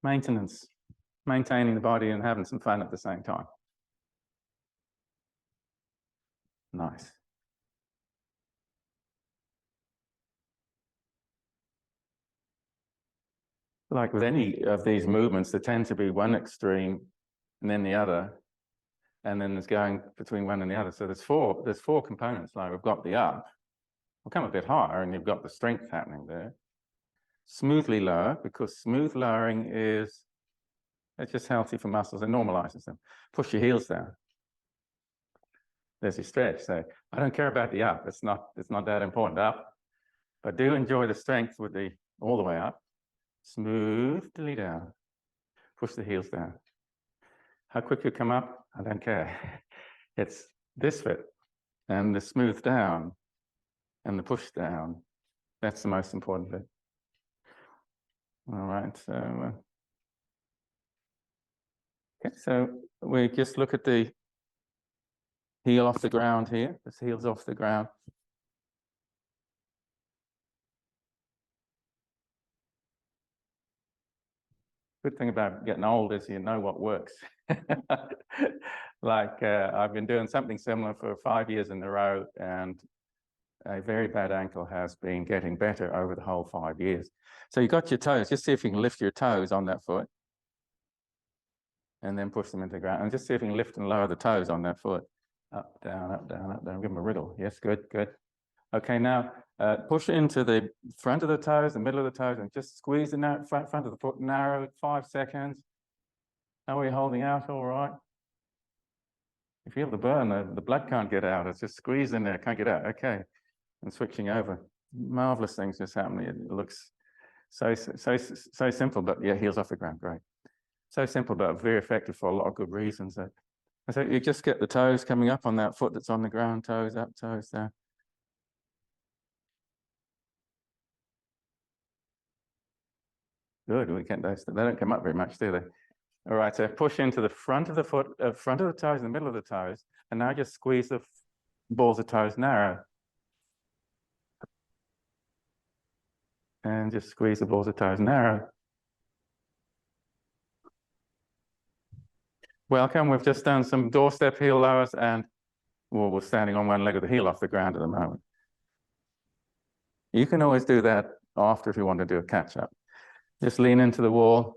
Maintenance, maintaining the body and having some fun at the same time. Nice. Like with any of these movements, there tend to be one extreme and then the other, and then there's going between one and the other. So there's four components. Like we've got the up, we'll come a bit higher, and you've got the strength happening there. Smoothly lower, because smooth lowering it's just healthy for muscles and normalizes them. Push your heels down. There's your stretch. So I don't care about the up. It's not that important up, but do enjoy the strength with the all the way up. Smoothly down. Push the heels down. How quick you come up, I don't care. It's this bit and the smooth down and the push down. That's the most important bit. All right, so okay, so we just look at the heel off the ground here. This heel's off the ground. Good thing about getting old is you know what works. Like I've been doing something similar for 5 years in a row, and a very bad ankle has been getting better over the whole 5 years. So you got your toes. Just see if you can lift your toes on that foot, and then push them into the ground. And just see if you can lift and lower the toes on that foot. Up, down, up, down, up, down. Give them a wriggle. Yes, good, good. Okay, now push into the front of the toes, the middle of the toes, and just squeeze the front of the foot narrow, 5 seconds. How are you holding out? All right. You feel the burn, the blood can't get out. It's just squeezed in there, can't get out. Okay, and switching over. Marvelous things just happening. It looks so simple, but yeah, heels off the ground, great. So simple, but very effective for a lot of good reasons. So you just get the toes coming up on that foot that's on the ground, toes up, toes down. Good, we can't, they don't come up very much, do they? All right, so push into the front of the foot, front of the toes, in the middle of the toes, and now just squeeze the balls of toes narrow. And just squeeze the balls of toes narrow. Welcome, we've just done some doorstep heel lowers, and well, we're standing on one leg of the heel off the ground at the moment. You can always do that after if you want to do a catch-up. Just lean into the wall.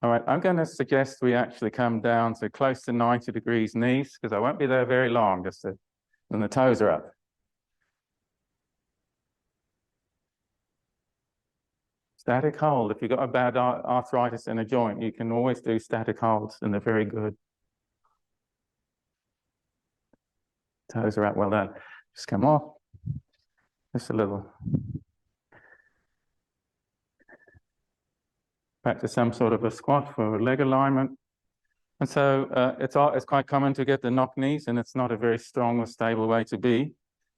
All right, I'm going to suggest we actually come down to close to 90 degrees knees, because I won't be there very long, and the toes are up. Static hold. If you've got a bad arthritis in a joint, you can always do static holds, and they're very good. Toes are up, well done. Just come off. Just a little. Back to some sort of a squat for leg alignment. And so it's quite common to get the knock knees, and it's not a very strong or stable way to be.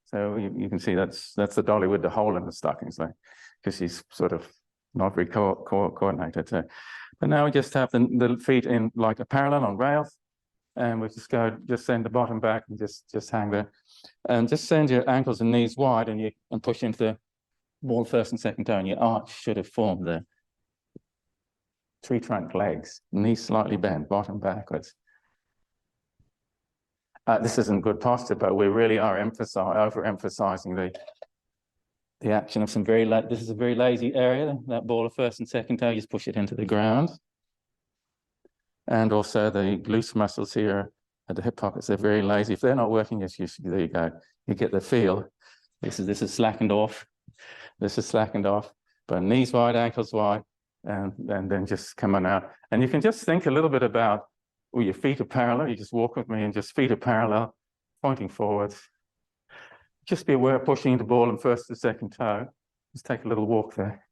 So you can see that's the dolly with the hole in the stockings, like, because she's sort of not very coordinated. So, but now we just have the feet in like a parallel on rails, and we just send the bottom back and just hang there, and just send your ankles and knees wide, and push into the ball first and second toe, and your arch should have formed there. Tree trunk legs, knees slightly bent, bottom backwards. This isn't good posture, but we really are overemphasizing the action of some this is a very lazy area. That ball of first and second toe, just push it into the ground. And also the glute muscles here at the hip pockets, they're very lazy. If they're not working, there you go. You get the feel. This is slackened off. This is slackened off, but knees wide, ankles wide, and then just come on out. And you can just think a little bit about, your feet are parallel. You just walk with me, and just feet are parallel, pointing forwards. Just be aware of pushing the ball in first and second toe. Just take a little walk there.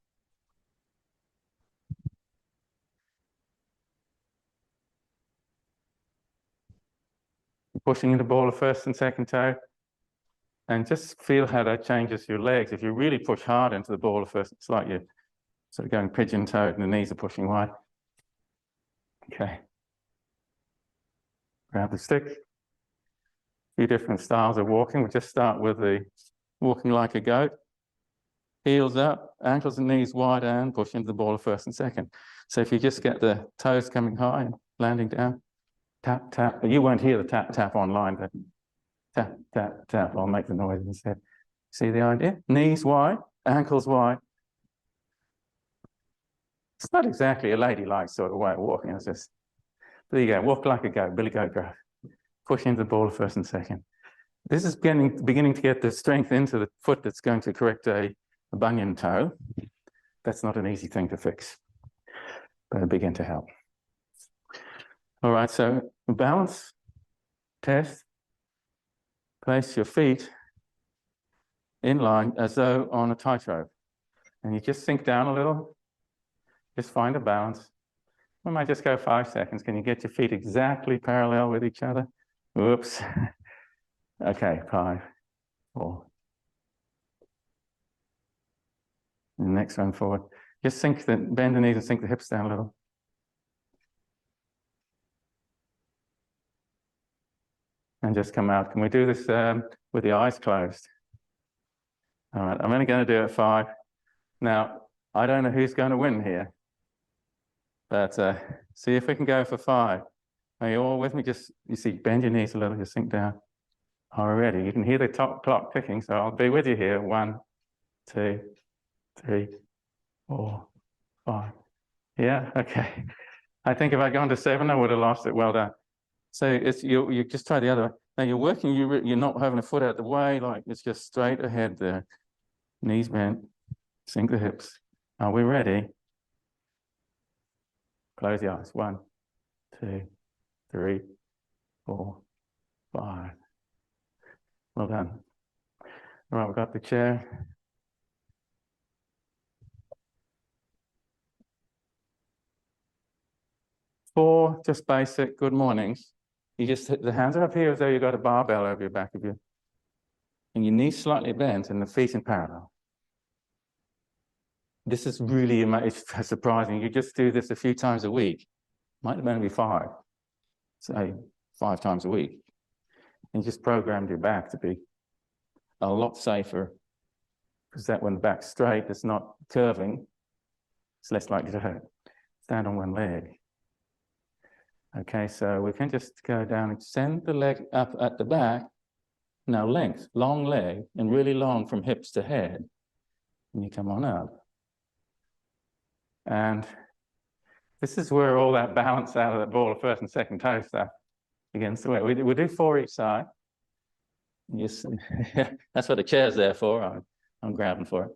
Pushing in the ball of first and second toe. And just feel how that changes your legs. If you really push hard into the ball of first, it's like you're sort of going pigeon-toed and the knees are pushing wide. Okay. Grab the stick. A few different styles of walking. We'll just start with the walking like a goat. heels up, ankles and knees wide, and push into the ball of first and second. So if you just get the toes coming high and landing down, tap, tap. You won't hear the tap, tap online, but tap, tap, tap. I'll make the noise instead. See the idea? Knees wide, ankles wide. It's not exactly a ladylike sort of way of walking. It's just, there you go. Walk like a goat, Billy Goat Graph. Push into the ball of first and second. This is beginning to get the strength into the foot that's going to correct a bunion toe. That's not an easy thing to fix, but it'll begin to help. All right, so balance, test, place your feet in line as though on a tightrope. And you just sink down a little, just find a balance. We might just go 5 seconds. Can you get your feet exactly parallel with each other? Whoops. Okay, 5, 4. And the next one forward. Just bend the knees and sink the hips down a little. And just come out. Can we do this with the eyes closed? All right, I'm only going to do it 5. Now, I don't know who's going to win here, but see if we can go for 5. Are you all with me? Just, you see, bend your knees a little, just sink down. Already, you can hear the top clock ticking, so I'll be with you here. 1, 2, 3, 4, 5. Yeah, okay. I think if I'd gone to 7, I would have lost it. Well done. So it's you just try the other way. Now you're working, you're not having a foot out the way, like it's just straight ahead there. Knees bent, sink the hips. Are we ready? Close the eyes. 1, 2, 3, 4, 5. Well done. All right, we've got the chair. Four, just basic good mornings. You just hit the hands are up here as though you've got a barbell over your back of you. And your knees slightly bent and the feet in parallel. This is really surprising. You just do this a few times a week. Might have only be 5. Say 5 times a week. And you just programmed your back to be a lot safer. Because that when the back's straight, it's not curving. It's less likely to hurt. Stand on one leg. Okay, so we can just go down and send the leg up at the back. Now length, long leg, and really long from hips to head. And you come on up. And this is where all that balance out of that ball of first and second toe stuff begins to work. We do 4 each side. Yes, that's what the chair's there for. I'm grabbing for it.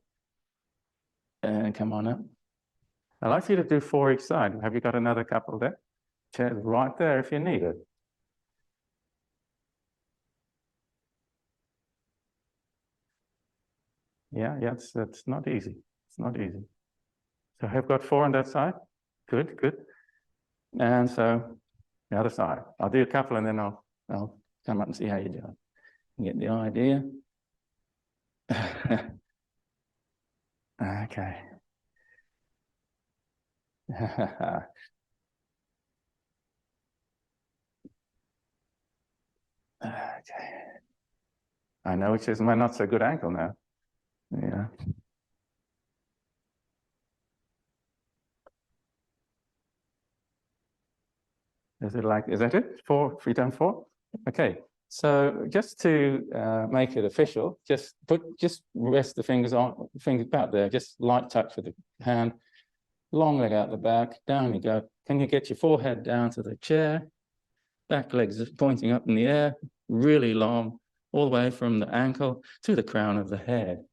And come on up. I'd like you to do 4 each side. Have you got another couple there? Chair's right there if you need it. Yeah, it's not easy. It's not easy. So I've got 4 on that side. Good, good. And so the other side. I'll do a couple and then I'll come up and see how you're doing. You get the idea? Okay. Okay. I know which is my not so good ankle now. Yeah. Is that it? 4, 3 done 4? Okay. So just to make it official, just rest the fingers about there, just light touch with the hand, long leg out the back, down you go. Can you get your forehead down to the chair? Back legs pointing up in the air, really long, all the way from the ankle to the crown of the head.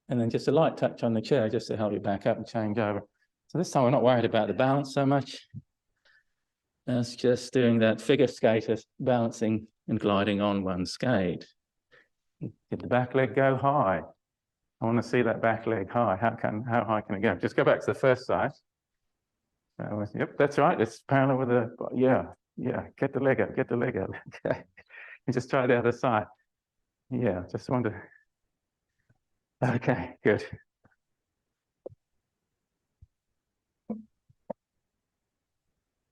And then just a light touch on the chair just to help you back up and change over. So this time we're not worried about the balance so much. That's just doing that figure skater, balancing and gliding on one skate. Get the back leg go high. I want to see that back leg high. How high can it go? Just go back to the first side. Yep, that's right. It's parallel with the, yeah. Get the leg up, Okay. And just try the other side. Yeah, just want to. Okay, good.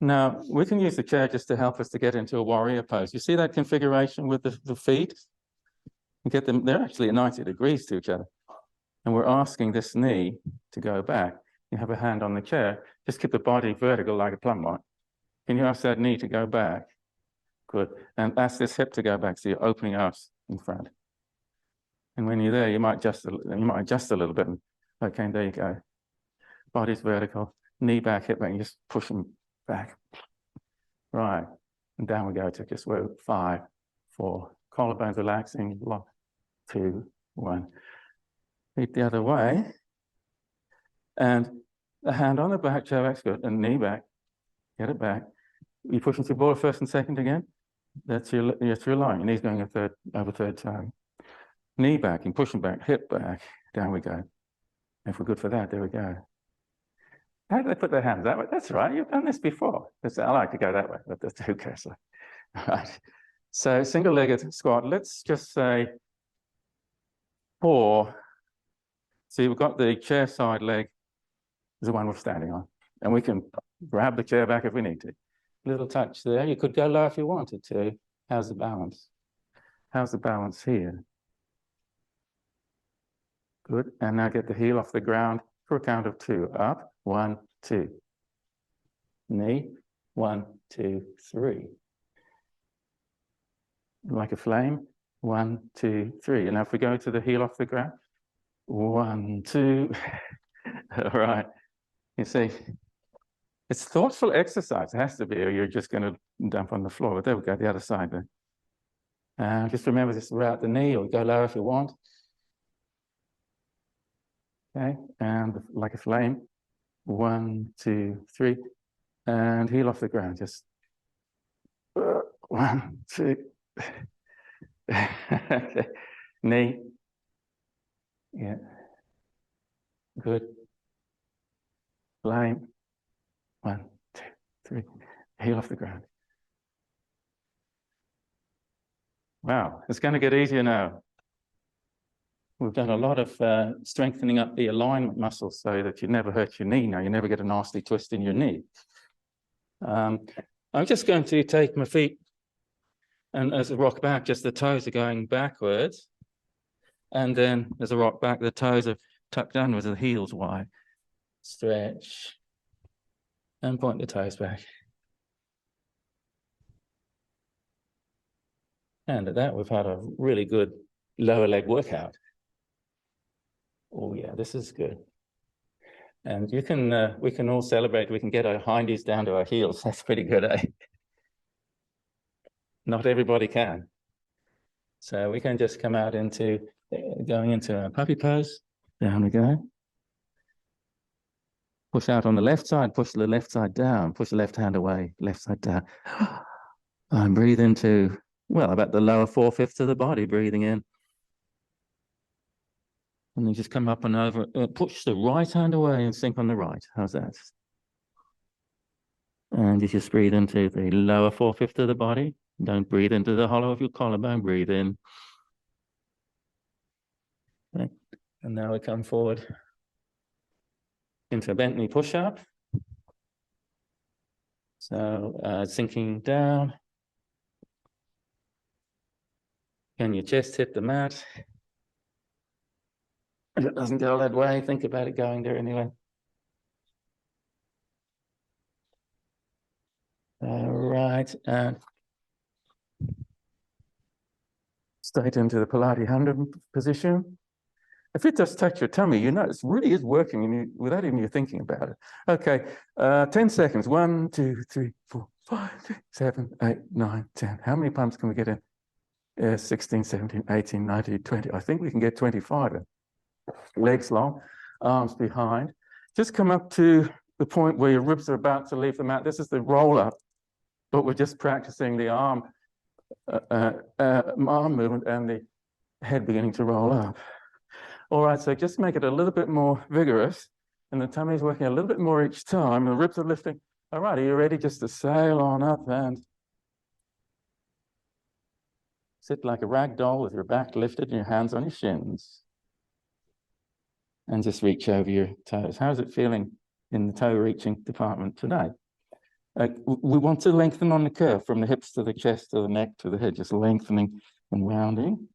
Now, we can use the chair just to help us to get into a warrior pose. You see that configuration with the feet? You get them, they're actually at 90 degrees to each other. And we're asking this knee to go back. You have a hand on the chair. Just keep the body vertical like a plumb line. Can you ask that knee to go back? Good. And ask this hip to go back. So you're opening up in front. And when you're there, you might adjust a little bit. Okay, there you go. Body's vertical, knee back, hip back. You just push them back. Right. And down we go to just 5, 4. Collarbones relaxing. 1, 2, 1. Feet the other way. And the hand on the back, chair back's good. And knee back. Get it back. You push into ball first and second again. That's your line. Your knee's going over third time. Knee back and pushing back, hip back. Down we go. If we're good for that, there we go. How do they put their hands that way? That's right. You've done this before. I like to go that way, but that's who cares. Right. So single-legged squat. Let's just say 4. So you've got the chair side leg is the one we're standing on, and we can grab the chair back if we need to. Little touch there. You could go low if you wanted to. How's the balance? How's the balance here? Good. And now get the heel off the ground for a count of 2. Up. 1, 2. Knee. 1, 2, 3. Like a flame. 1, 2, 3. And now if we go to the heel off the ground. 1, 2. All right. You see, it's thoughtful exercise. It has to be, or you're just going to dump on the floor. But there we go, the other side then. Just remember this throughout the knee, or go lower if you want. Okay, and like a flame. 1, 2, 3. And heel off the ground. Just 1, 2. Okay. Knee. Yeah. Good. Flame. 1, 2, 3. Heel off the ground. Wow, it's going to get easier now. We've done a lot of strengthening up the alignment muscles so that you never hurt your knee now. You never get a nasty twist in your knee. I'm just going to take my feet and as a rock back, just the toes are going backwards. And then as a rock back, the toes are tucked downwards, the heels wide. Stretch. And point the toes back. And at that, we've had a really good lower leg workout. Oh yeah, this is good. And you can, we can all celebrate. We can get our hindies down to our heels. That's pretty good, eh? Not everybody can. So we can just come out into, going into a puppy pose. Down we go. Push out on the left side, push the left side down, push the left hand away, left side down. And breathe into, well, about the lower 4/5 of the body, breathing in. And then just come up and over, push the right hand away and sink on the right. How's that? And you just breathe into the lower 4/5 of the body. Don't breathe into the hollow of your collarbone, breathe in. Okay. And now we come forward into a bent knee push-up. So sinking down. Can your chest hit the mat? If it doesn't go that way, think about it going there anyway. All right, and straight into the Pilates 100 position. If it does touch your tummy, you know it really is working without even you thinking about it. Okay, 10 seconds. 1, 2, 3, 4, 5, 6, 7, 8, 9, 10. How many pumps can we get in? 16, 17, 18, 19, 20. I think we can get 25 in. Legs long, arms behind. Just come up to the point where your ribs are about to leave the mat. This is the roll up, but we're just practicing the arm movement and the head beginning to roll up. All right, so just make it a little bit more vigorous, and the tummy's working a little bit more each time. The ribs are lifting. All right, are you ready just to sail on up and sit like a rag doll with your back lifted and your hands on your shins? And just reach over your toes. How's it feeling in the toe reaching department today? We want to lengthen on the curve from the hips to the chest to the neck to the head, just lengthening and rounding.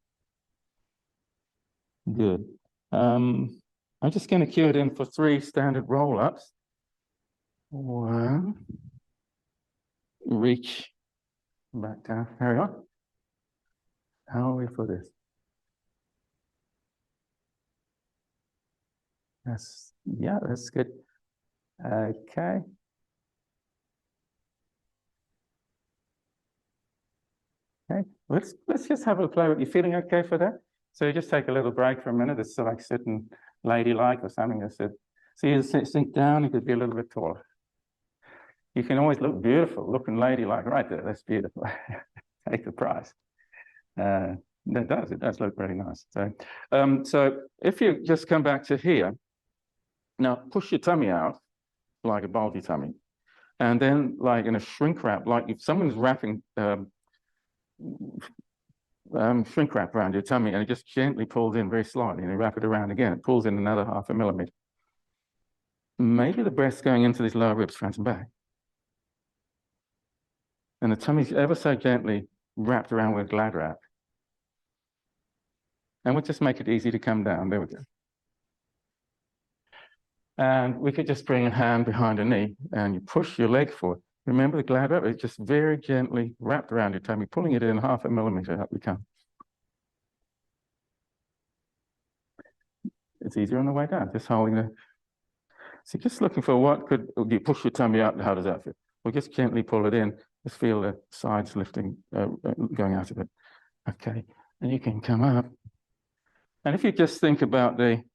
Good. I'm just going to cue it in for 3 standard roll-ups. 1, reach back down, carry on. How are we for this? Yeah, that's good. Okay. Okay, let's just have a play. Are you feeling okay for that? So you just take a little break for a minute. It's like sitting ladylike or something. I said, so you sink down, you could be a little bit taller. You can always look beautiful, looking ladylike right there. That's beautiful. Take the prize. It does look really nice. So if you just come back to here, now push your tummy out like a bulgy tummy. And then like in a shrink wrap, like if someone's wrapping shrink wrap around your tummy and it just gently pulls in very slightly and you wrap it around again, it pulls in another 0.5 millimeter. Maybe the breath's going into these lower ribs, front and back. And the tummy's ever so gently wrapped around with glad wrap. And we'll just make it easy to come down. There we go. And we could just bring a hand behind a knee and you push your leg forward. Remember the glad wrap? It's just very gently wrapped around your tummy, pulling it in 0.5 millimeter up we come. It's easier on the way down, just holding the. So just looking for what could you push your tummy out? How does that feel? Well, just gently pull it in. Just feel the sides lifting, going out of it. Okay, and you can come up. And if you just think about you're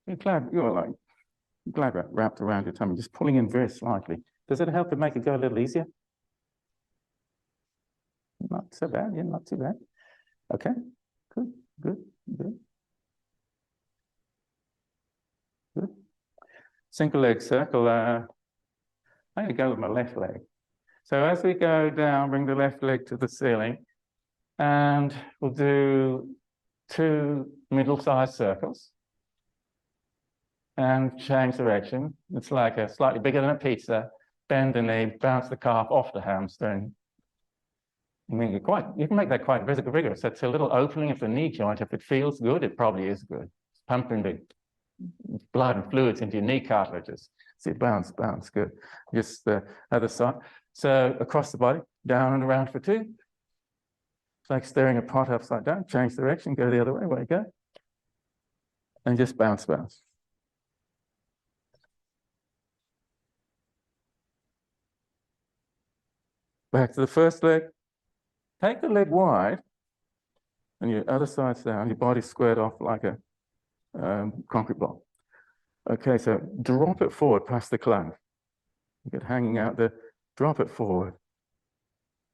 like glad wrap wrapped around your tummy, just pulling in very slightly. Does it help to make it go a little easier? Not so bad, yeah, not too bad. Okay, good, good, good. Good. Single leg circle. I'm going to go with my left leg. So as we go down, bring the left leg to the ceiling, and we'll do 2 middle-sized circles and change direction. It's like a slightly bigger than a pizza. Bend the knee, bounce the calf off the hamstring. You can make that quite vigorous. That's a little opening of the knee joint. If it feels good, it probably is good. It's pumping the blood and fluids into your knee cartilages. See, bounce, bounce, good. Just the other side. So across the body, down and around for 2. It's like stirring a pot upside down. Change direction, go the other way. Where you go. And just bounce, bounce. Back to the first leg. Take the leg wide, and your other side's down. Your body's squared off like a concrete block. Okay, so drop it forward past the club. You get hanging out there, drop it forward.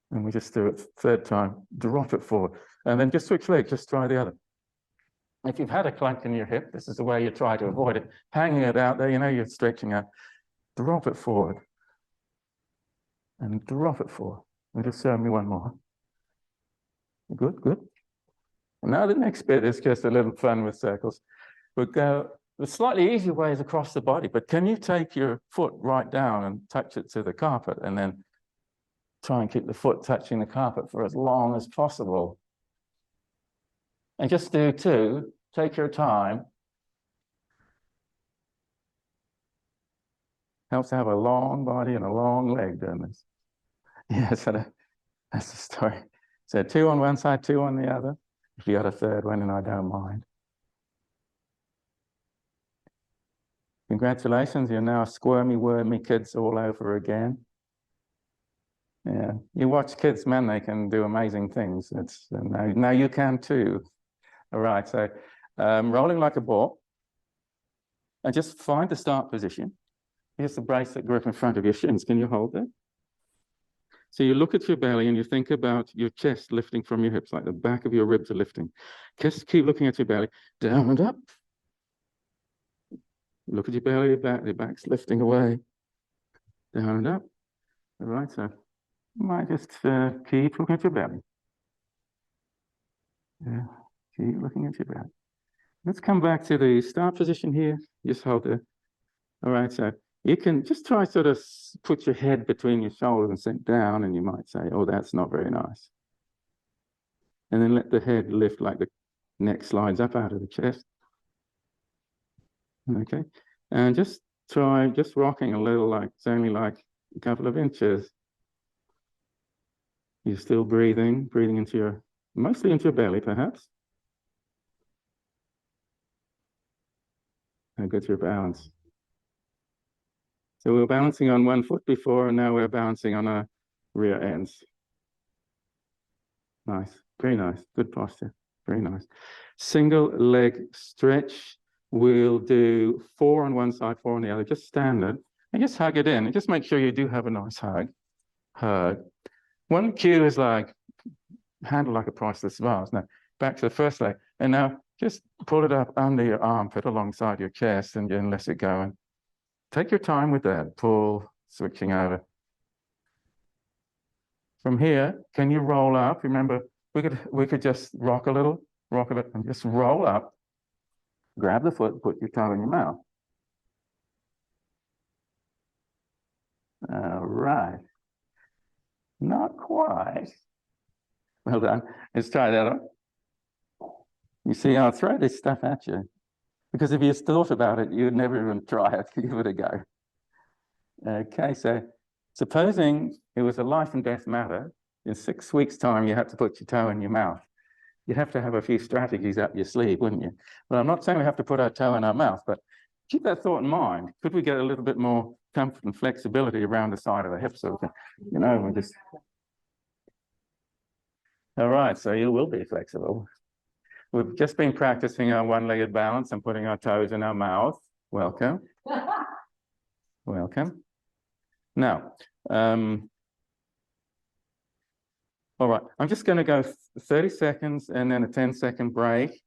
And we just do it 3rd time, drop it forward. And then just switch legs, just try the other. If you've had a clunk in your hip, this is the way you try to avoid it. Hanging it out there, you know you're stretching out. Drop it forward. And drop it forward. And just show me one more. Good, good. And now the next bit is just a little fun with circles. We'll go. The slightly easier way is across the body, but can you take your foot right down and touch it to the carpet and then try and keep the foot touching the carpet for as long as possible? And just do 2, take your time. Helps to have a long body and a long leg doing this. Yeah, so that's the story. So 2 on one side, 2 on the other. If you got a 3rd one, and I don't mind. Congratulations, you're now squirmy, wormy kids all over again. Yeah, you watch kids, man, they can do amazing things. Now you can too. All right, so rolling like a ball. And just find the start position. Here's the bracelet grip in front of your shins. Can you hold it? So you look at your belly and you think about your chest lifting from your hips, like the back of your ribs are lifting. Just keep looking at your belly, down and up. Look at your belly, your back's lifting away, down and up. All right, so you might just keep looking at your belly. Yeah, keep looking at your belly. Let's come back to the start position here. Just hold it. All right, so you can just try sort of put your head between your shoulders and sink down, and you might say, oh, that's not very nice. And then let the head lift like the neck slides up out of the chest. Okay, and just try just rocking a little, like it's only like a couple of inches. You're still breathing into your, mostly into your belly, perhaps. And get your balance. So we were balancing on one foot before, and now we're balancing on our rear ends. Nice, very nice, good posture, very nice. Single leg stretch. We'll do 4 on one side, 4 on the other, just standard, and just hug it in, and just make sure you do have a nice hug. Hug. One cue is like, handle like a priceless vase. Now, back to the first leg, and now just pull it up under your armpit alongside your chest, and then let it go. And take your time with that. Pull, switching over. From here, can you roll up? Remember, we could just rock a little, and just roll up. Grab the foot, put your tongue in your mouth. All right. Not quite. Well done. Let's try that on. You see, I'll throw this stuff at you. Because if you thought about it, you'd never even try it. Give it a go. Okay, so supposing it was a life and death matter, in 6 weeks' time, you had to put your toe in your mouth. You'd have to have a few strategies up your sleeve, wouldn't you? Well, I'm not saying we have to put our toe in our mouth, but keep that thought in mind. Could we get a little bit more comfort and flexibility around the side of the hips? So, you know, we just... All right, so you will be flexible. We've just been practicing our one-legged balance and putting our toes in our mouth. Welcome. Welcome. Now, all right, I'm just going to go 30 seconds and then a 10-second break.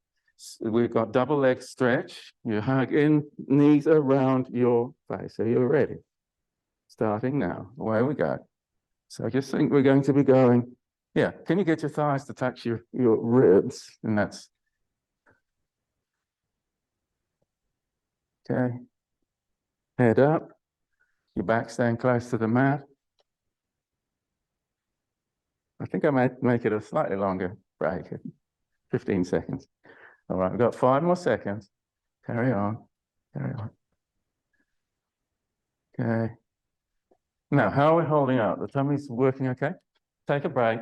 We've got double leg stretch. You hug in, knees around your face. Are you ready? Starting now. Away we go. So I just think we're going to be going. Yeah, can you get your thighs to touch your ribs? And that's okay. Head up. Your back staying close to the mat. I think I might make it a slightly longer break, 15 seconds. All right, we've got 5 more seconds. Carry on, carry on. Okay. Now, how are we holding up? The tummy's working okay? Take a break.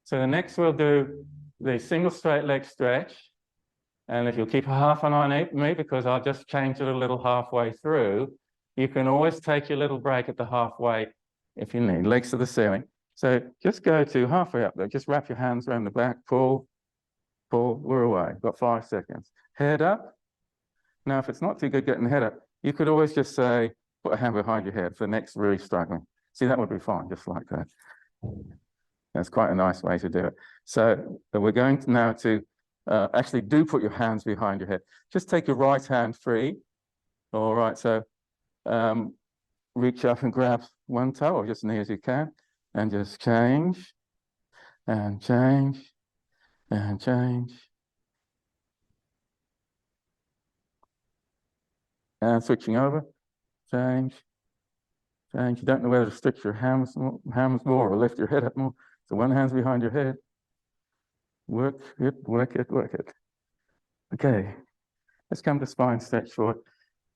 So the next we'll do the single straight leg stretch. And if you'll keep half an eye on me, because I'll just change it a little halfway through, you can always take your little break at the halfway if you need, legs to the ceiling. So just go to halfway up there, just wrap your hands around the back, pull, we're away. Got 5 seconds. Head up. Now, if it's not too good getting the head up, you could always just say, put a hand behind your head for the next really struggling. See, that would be fine, just like that. That's quite a nice way to do it. So we're going to now to actually do put your hands behind your head. Just take your right hand free. All right, so reach up and grab one toe, or just as near as you can, and just change, and change, and change. And switching over, change, change. You don't know whether to stretch your hams more or lift your head up more. So one hand's behind your head. Work it, work it, work it. Okay, let's come to spine stretch forward,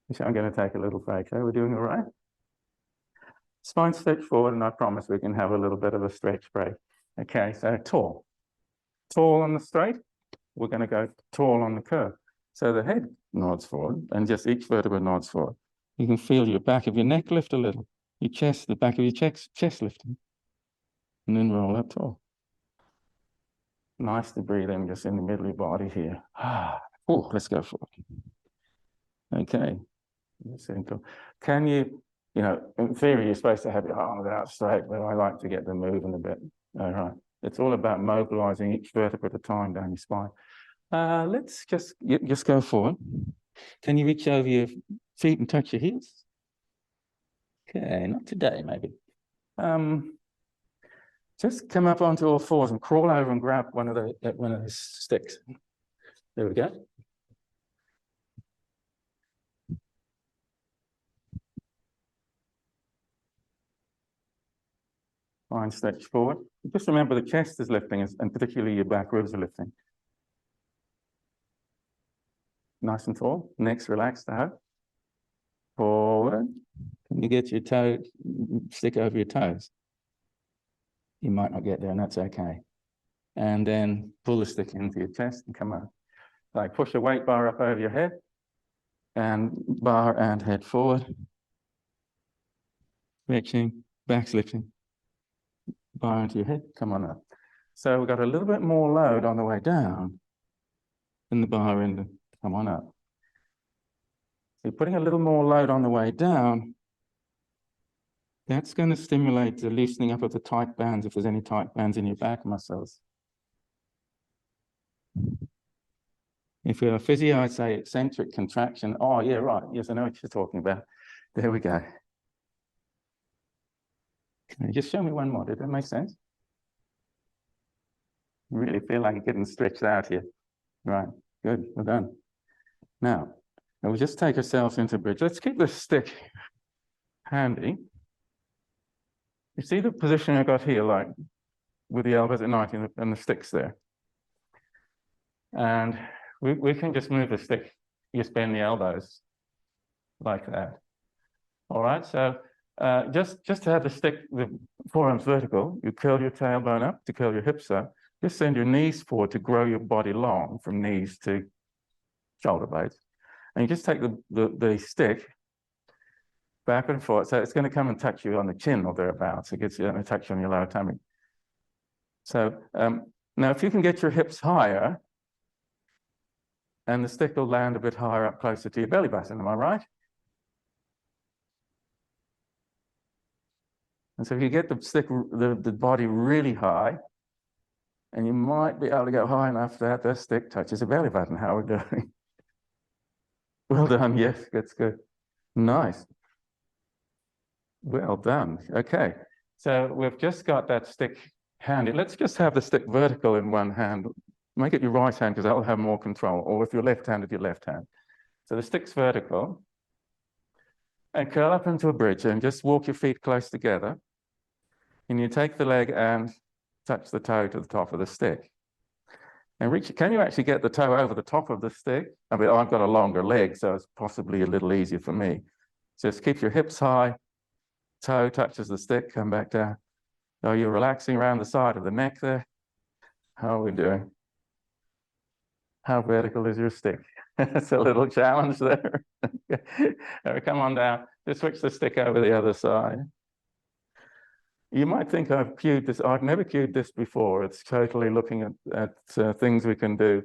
which I'm going to take a little break. Okay, we're doing all right? Spine stretch forward, and I promise we can have a little bit of a stretch break. Okay, so tall. Tall on the straight, we're going to go tall on the curve. So the head nods forward, and just each vertebra nods forward. You can feel your back of your neck lift a little, your chest, the back of your chest lifting, and then roll up tall. Nice to breathe in just in the middle of your body here. Oh, let's go forward. Okay. Can you, in theory, you're supposed to have your arms out straight, but I like to get them moving a bit. All right. It's all about mobilizing each vertebra at a time down your spine. Let's just go forward. Can you reach over your feet and touch your heels? Okay, not today, maybe. Just come up onto all fours and crawl over and grab one of those sticks. There we go. Fine, stretch forward. Just remember the chest is lifting, and particularly your back ribs are lifting. nice and tall. Neck's relaxed out. Forward. Can you get your toe, stick over your toes? You might not get there, and that's okay. And then pull the stick into your chest and come up. Like push a weight bar up over your head, and bar and head forward. Stretching, back lifting. Bar into your head, come on up. So we've got a little bit more load on the way down than the bar in the come on up. So you're putting a little more load on the way down. That's going to stimulate the loosening up of the tight bands, if there's any tight bands in your back muscles. If you're a physio, I'd say eccentric contraction. Oh, yeah, right. Yes, I know what you're talking about. There we go. Can you just show me one more? Did that make sense? Really feel like you're getting stretched out here. Right, good, well done. Now, we'll just take ourselves into bridge. Let's keep this stick handy. You see the position I got here, like with the elbows at 90 and the sticks there. And we can just move the stick, just bend the elbows like that. All right, so just to have the stick, the forearms vertical, you curl your tailbone up to curl your hips up. Just send your knees forward to grow your body long from knees to shoulder blades. And you just take the stick back and forth. So it's going to come and touch you on the chin or thereabouts. It gets you a touch on your lower tummy. So now if you can get your hips higher, and the stick will land a bit higher up closer to your belly button, am I right? And so if you get the stick, the body really high, and you might be able to go high enough that the stick touches your belly button. How are we doing? Well done, yes, that's good. Nice. Well done, okay. So we've just got that stick handy. Let's just have the stick vertical in one hand. Make it your right hand because that'll have more control, or if you're left-handed, your left hand. So the stick's vertical. And curl up into a bridge and just walk your feet close together. And you take the leg and touch the toe to the top of the stick. And reach, can you actually get the toe over the top of the stick? I mean, I've got a longer leg, so it's possibly a little easier for me. Just keep your hips high, toe touches the stick, come back down. Oh, you're relaxing around the side of the neck there. How are we doing? How vertical is your stick? It's a little challenge there. Come on down. Just switch the stick over the other side. You might think I've cued this. I've never cued this before. It's totally looking at things we can do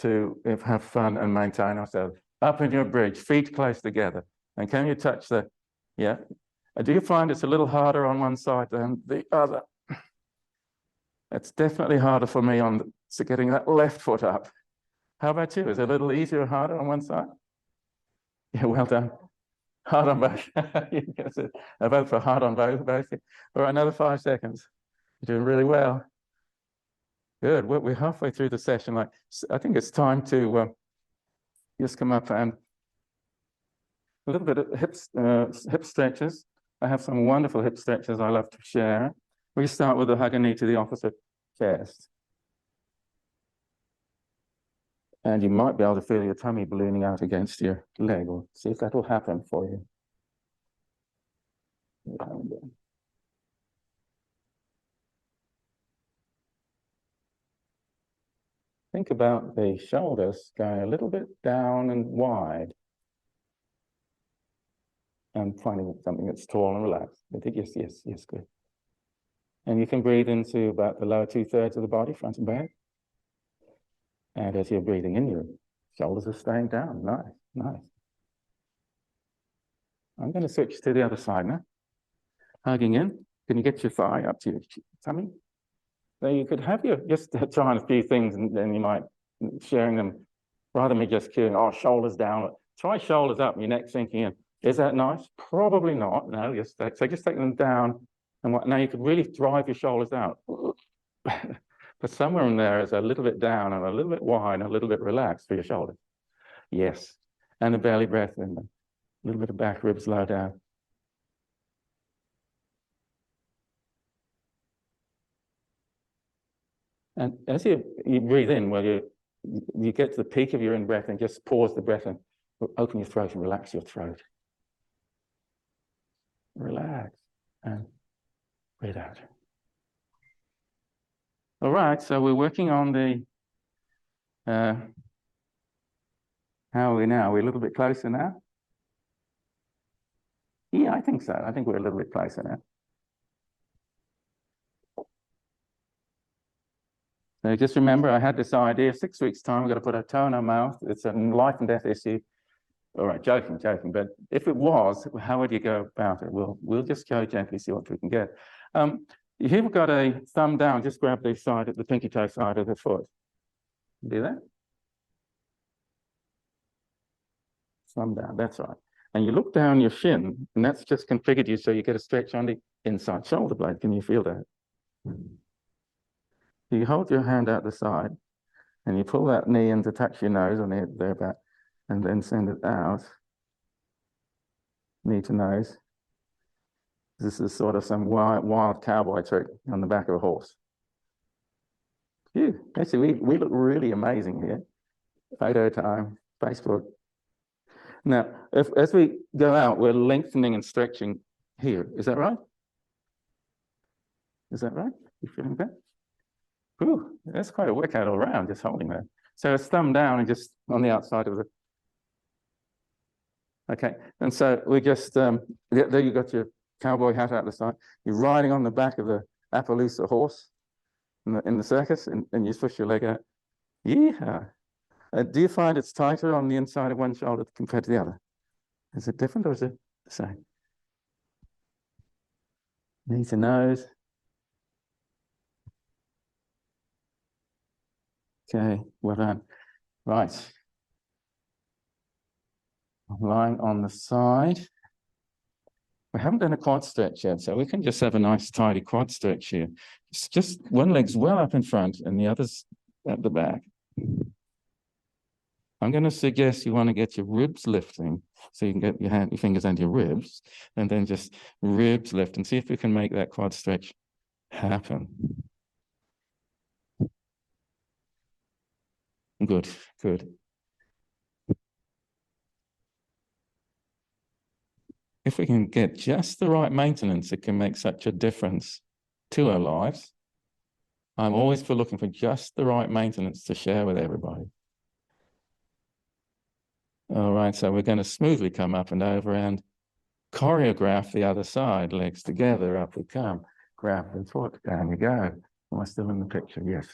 to have fun and maintain ourselves. Up in your bridge, feet close together. And can you touch the, yeah? Do you find it's a little harder on one side than the other? It's definitely harder for me on getting that left foot up. How about you? Is it a little easier or harder on one side? Yeah, well done. Hard on both. I vote for hard on both. All right, another 5 seconds. You're doing really well. Good. We're halfway through the session. Like, I think it's time to just come up and a little bit of hip stretches. I have some wonderful hip stretches I love to share. We start with a hug a knee to the opposite chest. And you might be able to feel your tummy ballooning out against your leg, or see if that will happen for you. Think about the shoulders going a little bit down and wide. And finding something that's tall and relaxed. Yes, yes, yes, good. And you can breathe into about the lower 2/3 of the body, front and back. And as you're breathing in, your shoulders are staying down. Nice, nice. I'm going to switch to the other side now. Hugging in. Can you get your thigh up to your tummy? So you could have your, just trying a few things and then you might sharing them rather than me just cueing, oh, shoulders down. Try shoulders up, your neck sinking in. Is that nice? Probably not. No, so just take them down. And now you could really drive your shoulders out. But somewhere in there is a little bit down and a little bit wide and a little bit relaxed for your shoulders. Yes. And the belly breath in, a little bit of back ribs low down. And as you breathe in, well, you get to the peak of your in-breath and just pause the breath and open your throat and relax your throat. Relax and breathe out. All right, so we're working on the, how are we now? Are we a little bit closer now? Yeah, I think so. I think we're a little bit closer now. So just remember, I had this idea, 6 weeks' time, we've got to put a toe in our mouth. It's a life and death issue. All right, joking. But if it was, how would you go about it? We'll just go gently, see what we can get. Here we've got a thumb down. Just grab the side of the pinky toe side of the foot. Do that. Thumb down, that's right. And you look down your shin, and that's just configured you so you get a stretch on the inside shoulder blade. Can you feel that? You hold your hand out the side, and you pull that knee in to touch your nose on there about, and then send it out, knee to nose. This is sort of some wild cowboy trick on the back of a horse. Phew. Actually, we look really amazing here. Photo time, Facebook. Now, as we go out, we're lengthening and stretching here. Is that right? Is that right? You feeling that? Ooh, that's quite a workout all around, just holding that. So it's thumb down and just on the outside of the. Okay, and so we just, there you got your cowboy hat out the side. You're riding on the back of the Appaloosa horse in the circus, and you push your leg out. Yeah. Do you find it's tighter on the inside of one shoulder compared to the other? Is it different or is it the same? Knee to nose. Okay, well done. Right. Lying on the side. We haven't done a quad stretch yet, so we can just have a nice tidy quad stretch here. It's just one leg's well up in front and the other's at the back. I'm going to suggest you want to get your ribs lifting, so you can get your fingers under your ribs, and then just ribs lift, and see if we can make that quad stretch happen. Good, good. If we can get just the right maintenance, it can make such a difference to our lives. I'm always for looking for just the right maintenance to share with everybody. All right, so we're going to smoothly come up and over and choreograph the other side, legs together, up we come. Grab the foot, down you go. Am I still in the picture? Yes.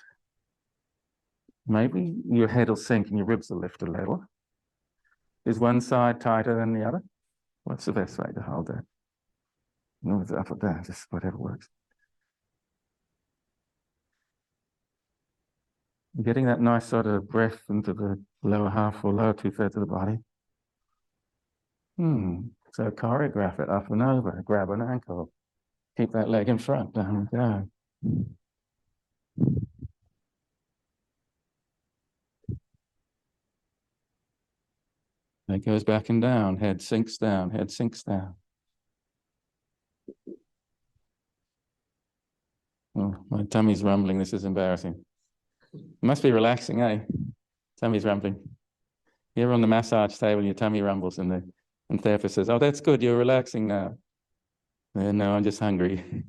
Maybe your head will sink and your ribs will lift a little. Is one side tighter than the other? What's the best way to hold that? No, it's up or down, just whatever works. Getting that nice sort of breath into the lower half or lower 2/3 of the body. So choreograph it up and over, grab an ankle, keep that leg in front, down we go. It goes back and down, head sinks down, head sinks down. Oh, my tummy's rumbling, this is embarrassing. It must be relaxing, eh? Tummy's rumbling. You're on the massage table, your tummy rumbles, and the therapist says, oh, that's good, you're relaxing now. No, I'm just hungry.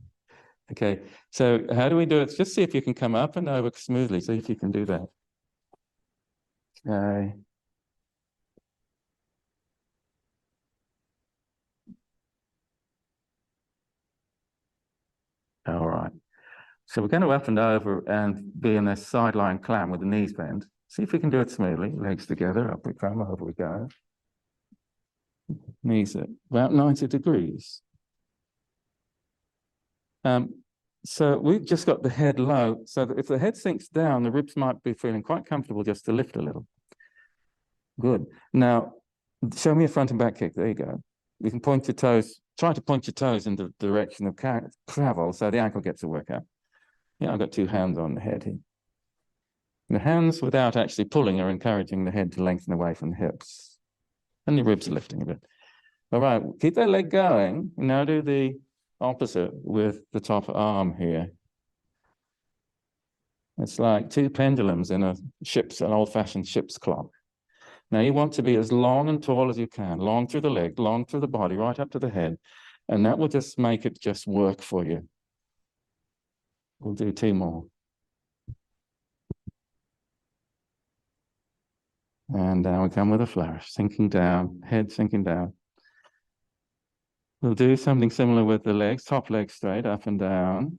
Okay, so how do we do it? Just see if you can come up and over smoothly. See if you can do that. Okay. All right. So we're going to up and over and be in this sideline clam with the knees bent. See if we can do it smoothly. Legs together, up we come, over we go. Knees at about 90 degrees. So we've just got the head low, so that if the head sinks down, the ribs might be feeling quite comfortable just to lift a little. Good. Now, show me a front and back kick. There you go. You can point your toes, try to point your toes in the direction of travel, so the ankle gets a workout. Yeah, I've got two hands on the head here. The hands, without actually pulling, are encouraging the head to lengthen away from the hips. And the ribs are lifting a bit. All right, keep that leg going. Now do the opposite with the top arm here. It's like two pendulums in an old-fashioned ship's clock. Now you want to be as long and tall as you can, long through the leg, long through the body, right up to the head. And that will just make it just work for you. We'll do 2 more. And down we come with a flourish, sinking down, head sinking down. We'll do something similar with the legs, top leg straight, up and down.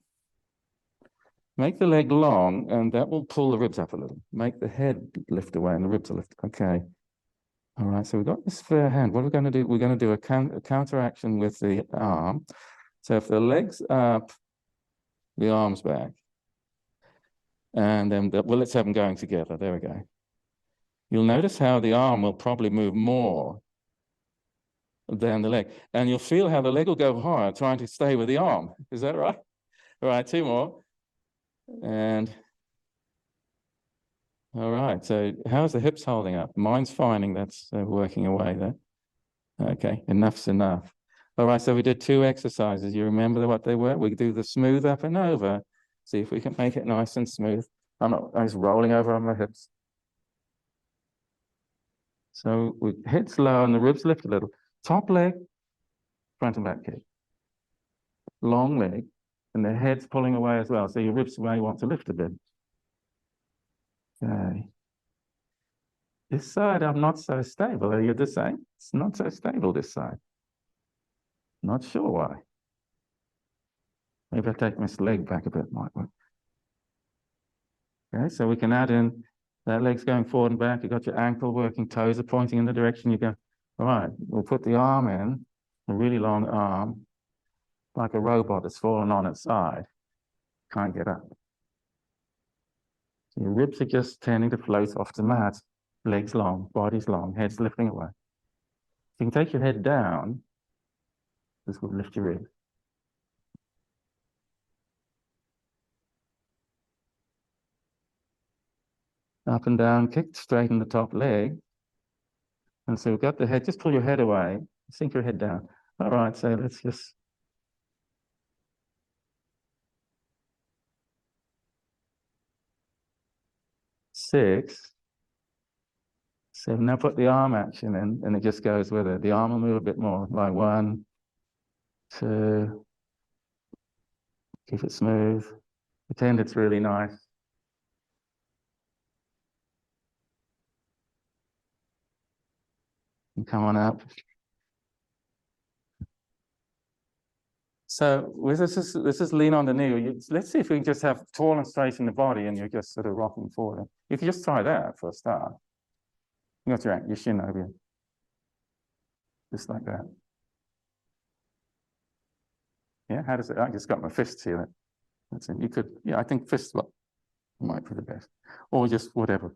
Make the leg long, and that will pull the ribs up a little. Make the head lift away, and the ribs will lift. Okay. All right, so we've got this fair hand. What are we going to do? We're going to do a counteraction with the arm. So if the leg's up, the arm's back. And then, well, let's have them going together. There we go. You'll notice how the arm will probably move more than the leg. And you'll feel how the leg will go higher, trying to stay with the arm. Is that right? All right, 2 more. And all right, so how's the hips holding up? Mine's finding that's working away there. Okay, enough's enough. All right, so we did 2 exercises. You remember what they were? We do the smooth up and over. See if we can make it nice and smooth. I'm just rolling over on my hips. So we head's low and the ribs lift a little. Top leg, front and back kick. Long leg, and the head's pulling away as well. So your ribs may want to lift a bit. Okay. This side, I'm not so stable. Are you the same? It's not so stable, this side. Not sure why. Maybe I take my leg back a bit, might work. Okay, so we can add in that leg's going forward and back. You've got your ankle working, toes are pointing in the direction you go. All right, we'll put the arm in, a really long arm, like a robot that's fallen on its side. Can't get up. So your ribs are just tending to float off the mat. Legs long, body's long, head's lifting away. You can take your head down. This will lift your ribs. Up and down, kick, straighten the top leg. And so we've got the head, just pull your head away, sink your head down. All right, so let's just. Six. So now put the arm action in, and it just goes with it. The arm will move a bit more, like 1, 2. Keep it smooth. Pretend it's really nice. And come on up. So this is lean on the knee. Let's see if we can just have tall and straight in the body, and you're just sort of rocking forward. You can just try that for a start. You got your shin over you. Just like that. Yeah, how does it? I just got my fists here. That's it. You could, yeah, I think fists might be the best. Or just whatever.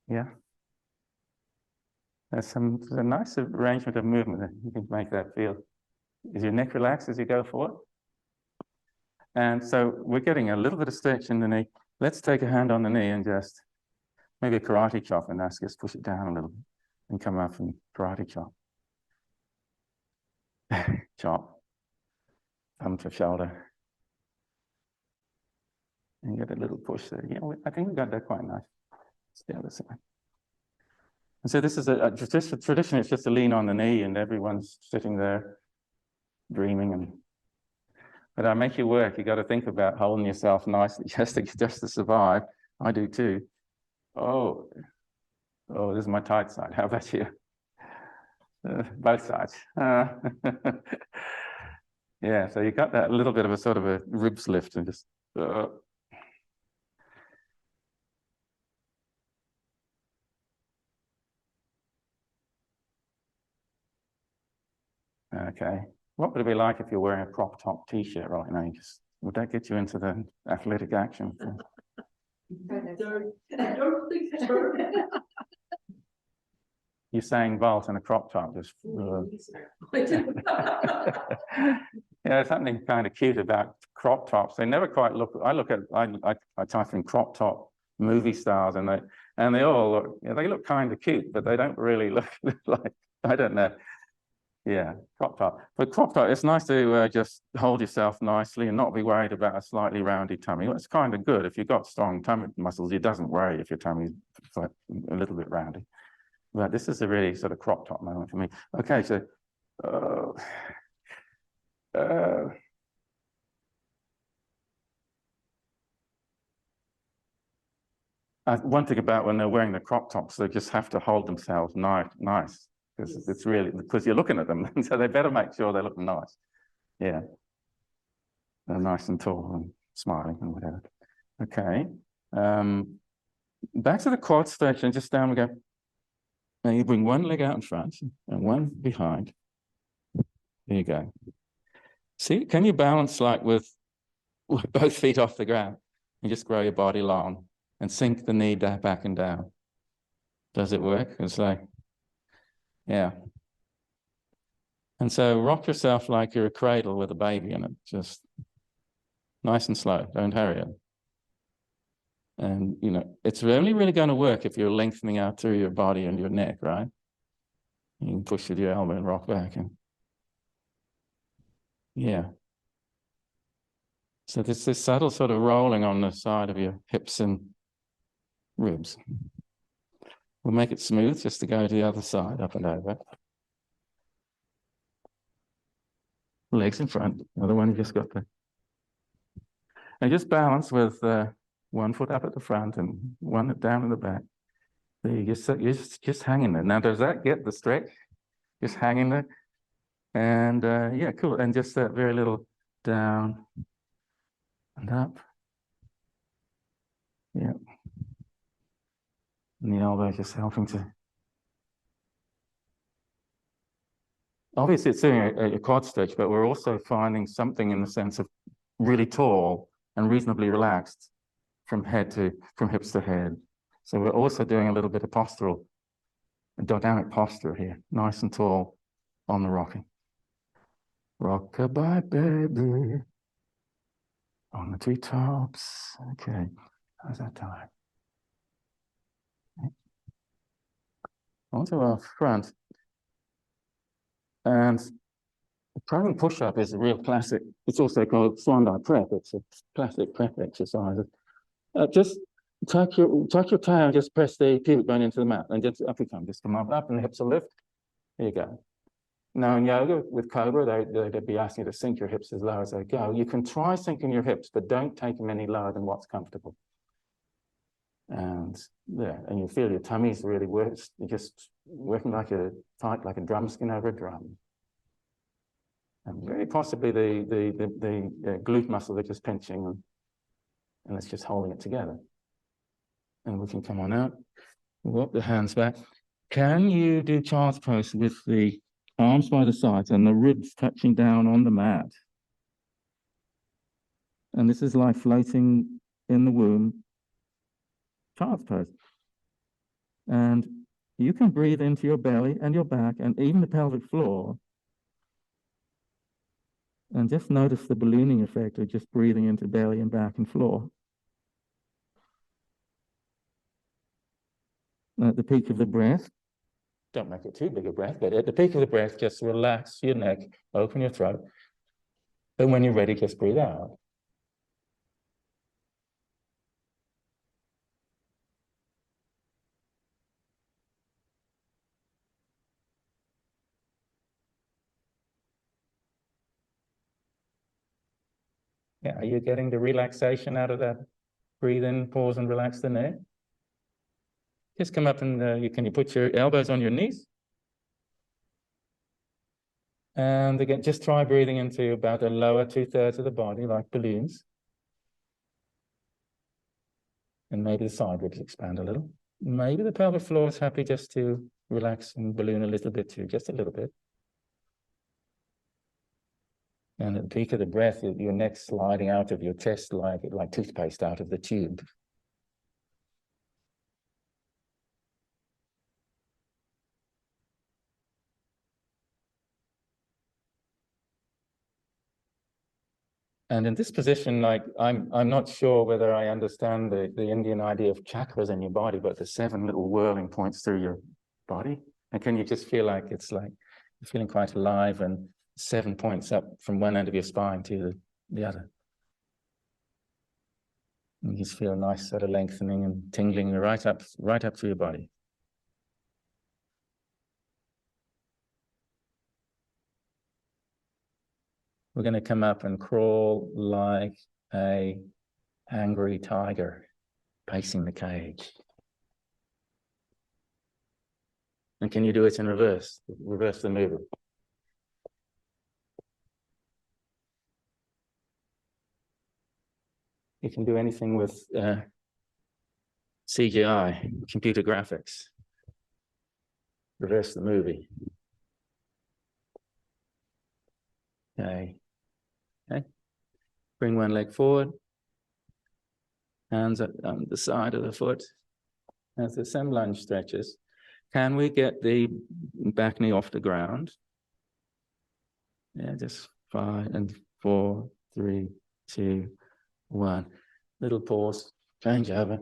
Yeah. There's a nice arrangement of movement that you can make that feel. Is your neck relaxed as you go forward? And so we're getting a little bit of stretch in the knee. Let's take a hand on the knee and just maybe a karate chop, and that's just push it down a little and come up and karate chop. Chop. Thumb to shoulder. And get a little push there. Yeah, I think we got that quite nice. It's the other side. And so this is a tradition. It's just a lean on the knee, and everyone's sitting there dreaming. But I make you work. You got to think about holding yourself nicely just to survive. I do too. Oh, this is my tight side. How about you? Both sides. Yeah, so you got that little bit of a sort of a ribs lift and just. Okay. What would it be like if you're wearing a crop top T-shirt right now? Would that get you into the athletic action? I don't think so. You're saying vault and a crop top, just. Yeah, something kind of cute about crop tops. They never quite look. I type in crop top movie stars, and they all look. They look kind of cute, but they don't really look like. I don't know. Yeah, crop top. But crop top, it's nice to just hold yourself nicely and not be worried about a slightly roundy tummy. That's kind of good. If you've got strong tummy muscles, it doesn't worry if your tummy's like a little bit roundy. But this is a really sort of crop top moment for me. Okay, so one thing about when they're wearing the crop tops, they just have to hold themselves nice, because Yes. it's really, because you're looking at them, so they better make sure they look nice. Yeah, they're nice and tall and smiling and whatever. Okay, back to the quad stretch and just down we go. Now you bring one leg out in front and one behind. There you go. See, can you balance like with both feet off the ground and just grow your body long and sink the knee back and down? Does it work? It's like, yeah. And so rock yourself like you're a cradle with a baby in it, just nice and slow, don't hurry it. And, you know, it's only really going to work if you're lengthening out through your body and your neck, right? You can push with your elbow and rock back. And yeah. So there's this subtle sort of rolling on the side of your hips and ribs. We'll make it smooth just to go to the other side, up and over. Legs in front, other one you just got there. And just balance with one foot up at the front and one down in the back. So you're just hanging there. Now, does that get the stretch? Just hanging there. And yeah, cool. And just that very little down and up. Yeah. And the elbow just helping to. Obviously, it's doing a quad stretch, but we're also finding something in the sense of really tall and reasonably relaxed from hips to head. So we're also doing a little bit of postural, dynamic posture here, nice and tall on the rocking. Rockabye, baby, on the treetops. Okay, how's that time? Onto our front. And prone push-up is a real classic. It's also called swan dive prep. It's a classic prep exercise. Just tuck your tail and just press the pubic bone into the mat and just up you come. Just come up and the hips will lift. There you go. Now in yoga with Cobra, they'd be asking you to sink your hips as low as they go. You can try sinking your hips, but don't take them any lower than what's comfortable. And yeah, and you feel your tummy's really works. You're just working like a drum skin over a drum. And very possibly the glute muscles are just pinching and it's just holding it together. And we can come on out, walk the hands back. Can you do child's pose with the arms by the sides and the ribs touching down on the mat? And this is like floating in the womb, child's pose. And you can breathe into your belly and your back and even the pelvic floor. And just notice the ballooning effect of just breathing into belly and back and floor. At the peak of the breath, don't make it too big a breath, but at the peak of the breath, just relax your neck, open your throat. And when you're ready, just breathe out. Yeah, are you getting the relaxation out of that? Breathe in, pause, and relax the neck. Just come up and you put your elbows on your knees. And again, just try breathing into about the lower 2/3 of the body, like balloons. And maybe the side ribs expand a little. Maybe the pelvic floor is happy just to relax and balloon a little bit too, just a little bit. And at the peak of the breath, your neck sliding out of your chest like toothpaste out of the tube. And in this position, like I'm not sure whether I understand the Indian idea of chakras in your body, but the 7 little whirling points through your body. And can you just feel like it's like You're feeling quite alive, and 7 points up from one end of your spine to the other. And you just feel a nice sort of lengthening and tingling right up through your body. We're going to come up and crawl like a angry tiger pacing the cage. And can you do it in reverse? Reverse the movement. You can do anything with CGI, computer graphics. Reverse the movie. Okay. Okay. Bring one leg forward. Hands on the side of the foot. As the same lunge stretches. Can we get the back knee off the ground? Yeah, just 5 and 4, 3, 2, 1. Little pause, change over.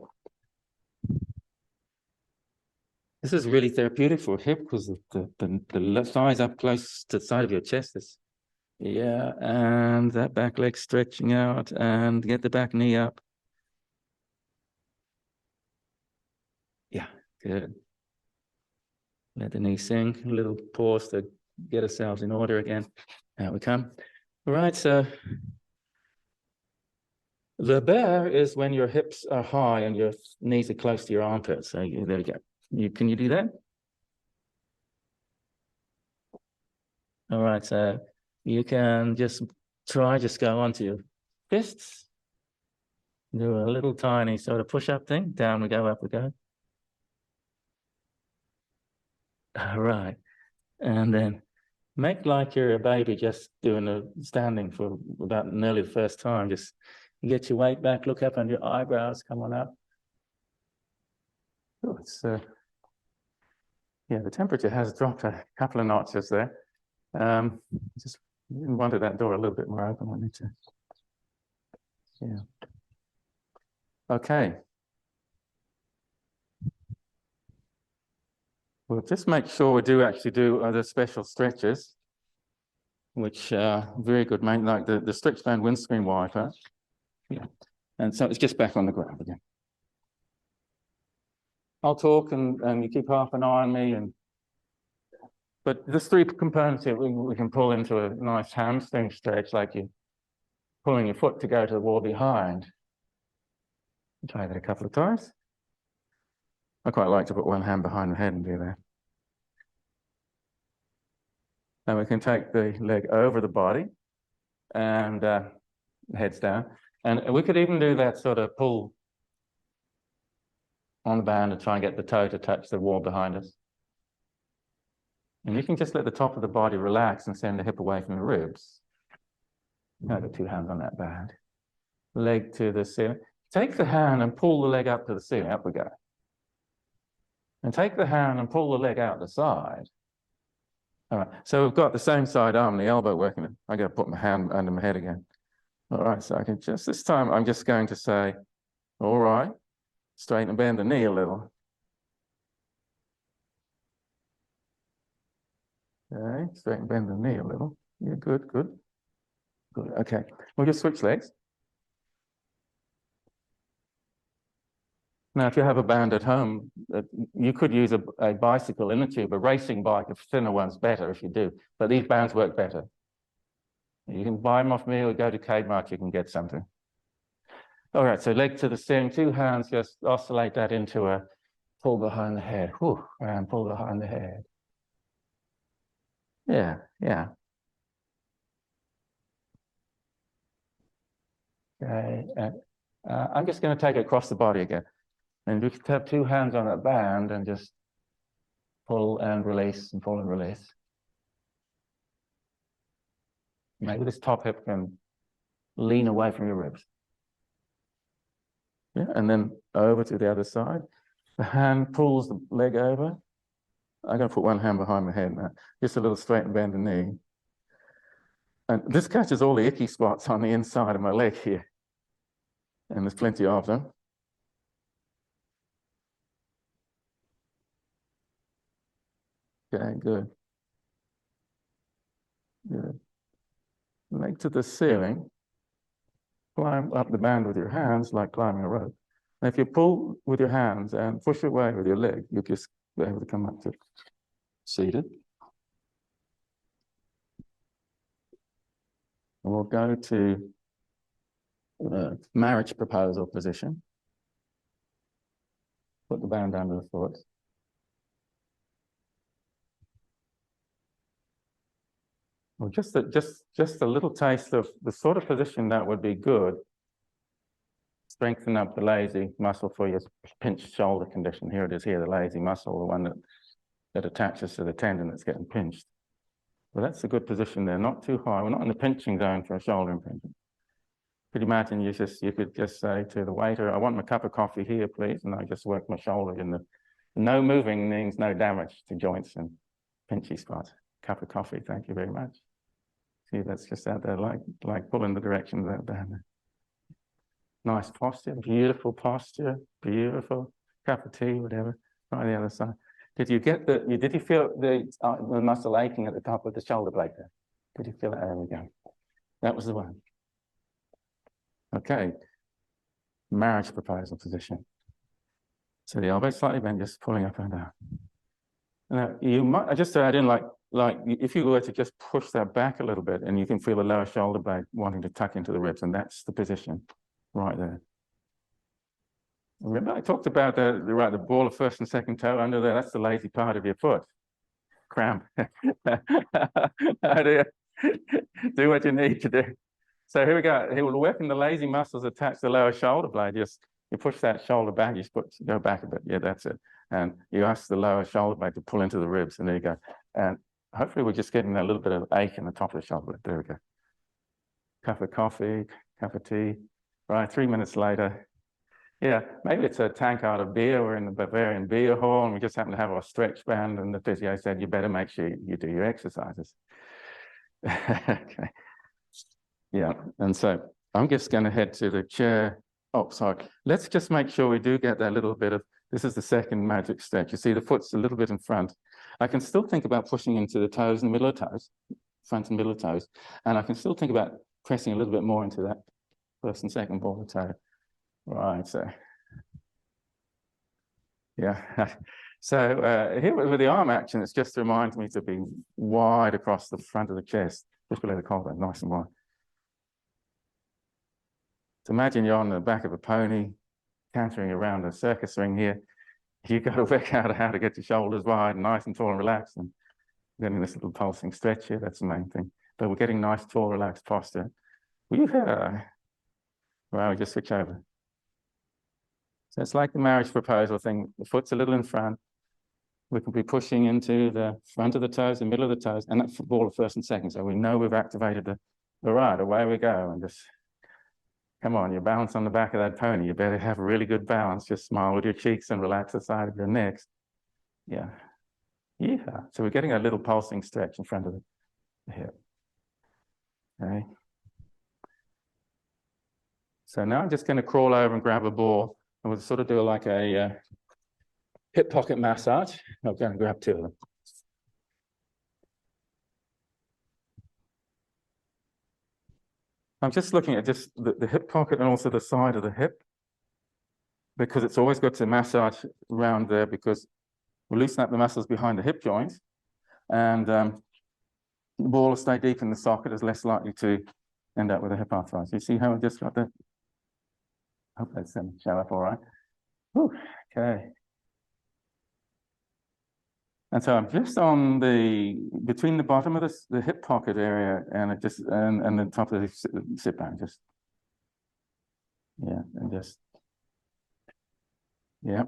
This is really therapeutic for a hip because the left thigh's up close to the side of your chest. Yeah, and that back leg stretching out, and get the back knee up. Yeah, good. Let the knee sink, a little pause to get ourselves in order again. Out we come. All right, so the bear is when your hips are high and your knees are close to your armpits. So there we go. Can you do that? All right, so you can just go onto your fists. Do a little tiny sort of push-up thing. Down we go, up we go. All right. And then make like you're a baby just doing a standing for about nearly the first time. Just get your weight back, look up, and your eyebrows come on up. Oh, it's yeah, the temperature has dropped a couple of notches there. Just wanted that door a little bit more open. I need to. Yeah. Okay. We'll just make sure we do actually do other special stretches, which are very good, mate, like the stretch band windscreen wiper. Yeah. And so it's just back on the ground again. I'll talk and you keep half an eye on me. But there's 3 components here. We can pull into a nice hamstring stretch, like you pulling your foot to go to the wall behind. Try that a couple of times. I quite like to put one hand behind the head and do that. Then we can take the leg over the body and heads down. And we could even do that sort of pull on the band and try and get the toe to touch the wall behind us. And you can just let the top of the body relax and send the hip away from the ribs. I've got 2 hands on that band. Leg to the ceiling. Take the hand and pull the leg up to the ceiling. Up we go. And take the hand and pull the leg out the side. All right, so we've got the same side arm, the elbow working. I got to put my hand under my head again. All right, so I can just, this time I'm just going to say, all right, straighten and bend the knee a little. Okay, straighten and bend the knee a little. Yeah, good, good. Good, okay. We'll just switch legs. Now, if you have a band at home, you could use a bicycle in a tube, a racing bike. A thinner one's better if you do, but these bands work better. You can buy them off me or go to Kmart, you can get something. All right, so leg to the ceiling, 2 hands, just oscillate that into a pull behind the head. Whew, and pull behind the head. Yeah, yeah. Okay, I'm just going to take it across the body again. And you can have 2 hands on that band and just pull and release and pull and release. Maybe this top hip can lean away from your ribs. Yeah, and then over to the other side. The hand pulls the leg over. I'm going to put one hand behind my head now. Just a little straight and bend the knee. And this catches all the icky spots on the inside of my leg here. And there's plenty of them. Okay, good. your leg to the ceiling. Climb up the band with your hands like climbing a rope. And if you pull with your hands and push away with your leg, you'll just be able to come up to seated. And we'll go to marriage proposal position. Put the band under the foot. Well, just a little taste of the sort of position that would be good. Strengthen up the lazy muscle for your pinched shoulder condition. Here it is here, the lazy muscle, the one that attaches to the tendon that's getting pinched. Well, that's a good position there, not too high. We're not in the pinching zone for a shoulder impingement. Could you imagine you could just say to the waiter, I want my cup of coffee here, please, and I just work my shoulder in the, no moving means no damage to joints and pinchy spots. Cup of coffee, thank you very much. See, that's just out there, like pulling the direction of that band. Nice posture, beautiful posture, beautiful. Cup of tea, whatever. Right on the other side. Did you feel the muscle aching at the top of the shoulder blade there? Did you feel it? There we go. That was the one. Okay. Marriage proposal position. So the elbow slightly bent, just pulling up and down. Now you might, I just add in like if you were to just push that back a little bit, and you can feel the lower shoulder blade wanting to tuck into the ribs, and that's the position right there. Remember I talked about the ball of first and second toe under there? That's the lazy part of your foot. Cramp. Do what you need to do. So here we go. He will work in the lazy muscles attached to the lower shoulder blade. You push that shoulder back, go back a bit. Yeah, that's it. And you ask the lower shoulder blade to pull into the ribs, and there you go. And hopefully we're just getting that little bit of ache in the top of the shoulder blade. There we go. Cup of coffee, cup of tea. Right, 3 minutes later. Yeah, maybe it's a tankard of beer. We're in the Bavarian beer hall, and we just happen to have our stretch band, and the physio said, you better make sure you do your exercises. Okay. Yeah, and so I'm just going to head to the chair. Oh, sorry. Let's just make sure we do get that little bit of, this is the second magic stretch. You see the foot's a little bit in front. I can still think about pushing into the toes and the middle of toes, front and middle of toes. And I can still think about pressing a little bit more into that first and second ball of toe. Right, so. Yeah. So here with the arm action, it's just to remind me to be wide across the front of the chest, just below the collarbone, nice and wide. So imagine you're on the back of a pony, cantering around a circus ring here. You've got to work out how to get your shoulders wide, nice and tall and relaxed, and getting this little pulsing stretch here. That's the main thing. But we're getting nice, tall, relaxed posture. Well, we just switch over. So it's like the marriage proposal thing. The foot's a little in front. We can be pushing into the front of the toes, the middle of the toes, and that's the ball of first and second. So we know we've activated the right. Away we go, and just come on. You balance on the back of that pony. You better have really good balance. Just smile with your cheeks and relax the side of your neck. Yeah. Yeah. So we're getting a little pulsing stretch in front of the hip. Okay. So now I'm just going to crawl over and grab a ball, and we'll sort of do like a hip pocket massage. I'm going to grab two of them. I'm just looking at just the hip pocket and also the side of the hip, because it's always good to massage around there, because we loosen up the muscles behind the hip joints, and the ball will stay deep in the socket, is less likely to end up with a hip arthritis. You see how I just got that? Hope that's show up all right. Whew, okay. And so I'm just on between the bottom of the hip pocket area and and the top of the sit bone, just, yeah, and just, yeah.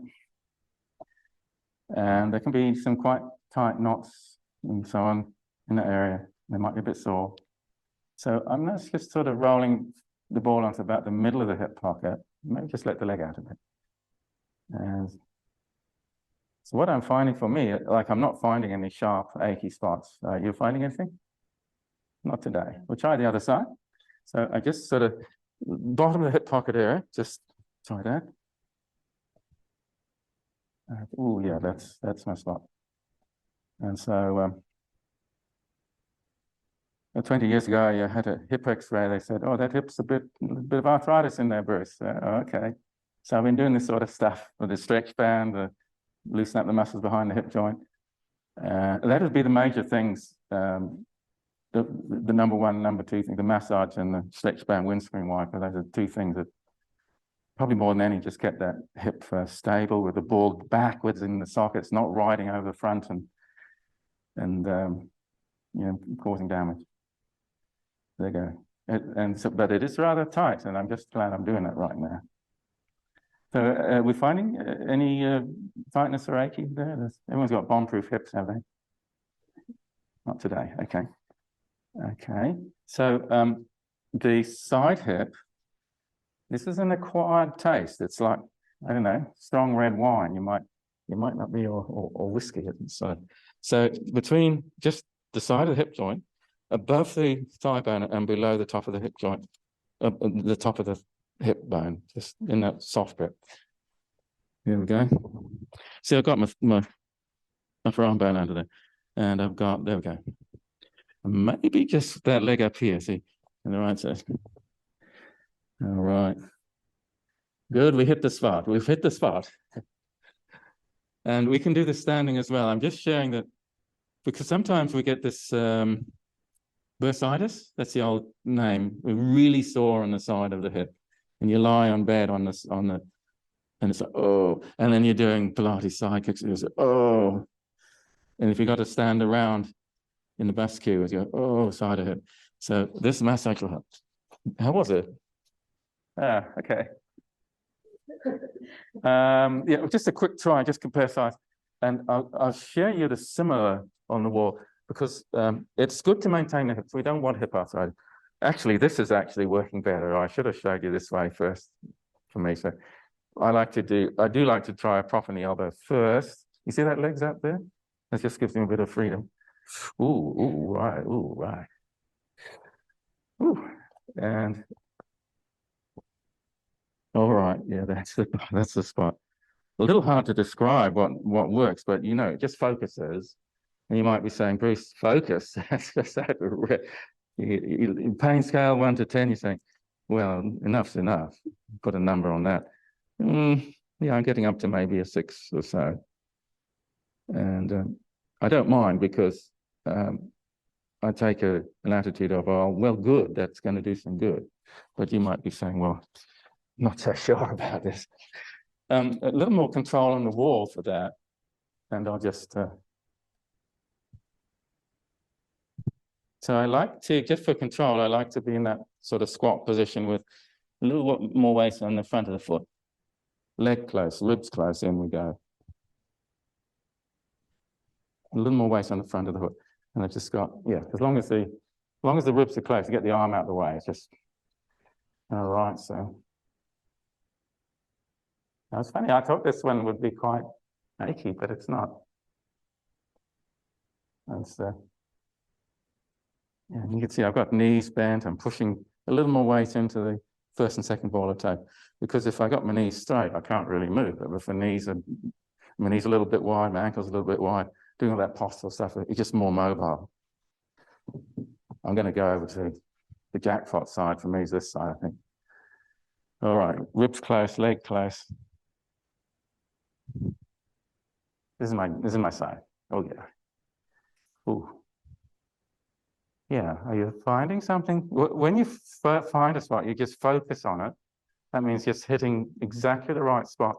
And there can be some quite tight knots and so on in that area. They might be a bit sore. So I'm just sort of rolling the ball onto about the middle of the hip pocket. Maybe just let the leg out a bit. And so what I'm finding for me, like I'm not finding any sharp, achy spots. You're finding anything? Not today. We'll try the other side. So I just sort of, bottom of the hip pocket area, just try that. Oh yeah, that's my spot. And so 20 years ago, I had a hip X-ray. They said, "Oh, that hip's a bit of arthritis in there, Bruce." Okay, so I've been doing this sort of stuff with the stretch band, loosen up the muscles behind the hip joint. That would be the major things. The number one, number two thing, the massage and the stretch band windscreen wiper. Those are two things that probably more than any just get that hip stable with the ball backwards in the sockets, not riding over the front and you know, causing damage. There you go. But it is rather tight, and I'm just glad I'm doing it right now. So we're finding any tightness or achy there? Everyone's got bomb-proof hips, have they? Not today. Okay. Okay. So the side hip. This is an acquired taste. It's like, I don't know, strong red wine. You might not be, or whiskey. So between just the side of the hip joint, above the thigh bone and below the top of the hip joint, the top of the hip bone, just in that soft bit. Here we go. See, I've got my upper arm bone under there, and I've got, there we go. Maybe just that leg up here, see, on the right side. All right. Good, we hit the spot. We've hit the spot. And we can do this standing as well. I'm just sharing that because sometimes we get this bursitis, that's the old name. We're really sore on the side of the hip. And you lie on bed and it's like, oh, and then you're doing Pilates side kicks, and you say, oh. And if you got to stand around in the bus queue, you go, oh, side of hip. So this massage will help. How was it? Ah, okay. Yeah, just a quick try, just compare size. And I'll share you the similar on the wall because it's good to maintain the hips. We don't want hip arthritis. Actually, this is actually working better. I should have showed you this way first for me. So I do like to try a prop in the elbow first. You see that leg's up there? That just gives me a bit of freedom. Ooh, right, ooh, right. Ooh, and all right, yeah, that's the spot. A little hard to describe what works, but you know, it just focuses. And you might be saying, Bruce, focus. That's just pain scale 1 to 10. You're saying, well, enough's enough. Put a number on that. Yeah, I'm getting up to maybe a 6 or so, and I don't mind because I take an attitude of, oh, well, good. That's going to do some good. But you might be saying, well, not so sure about this. A little more control on the wall for that, and I'll just. So I like to, just for control, I like to be in that sort of squat position with a little more weight on the front of the foot. Leg close, ribs close, in we go. A little more weight on the front of the foot. And I've just got, yeah, as long as the ribs are close, you get the arm out of the way. It's just, all right, so. That's funny, I thought this one would be quite achy, but it's not. That's yeah, you can see I've got knees bent. I'm pushing a little more weight into the first and second ball of toe, because if I got my knees straight, I can't really move. But if my knees are a little bit wide, my ankles a little bit wide, doing all that postural stuff, it's just more mobile. I'm going to go over to the jackpot side. For me, is this side, I think. All right, ribs close, leg close. This is my side. Oh yeah. Ooh. Yeah, are you finding something? When you find a spot, you just focus on it. That means just hitting exactly the right spot.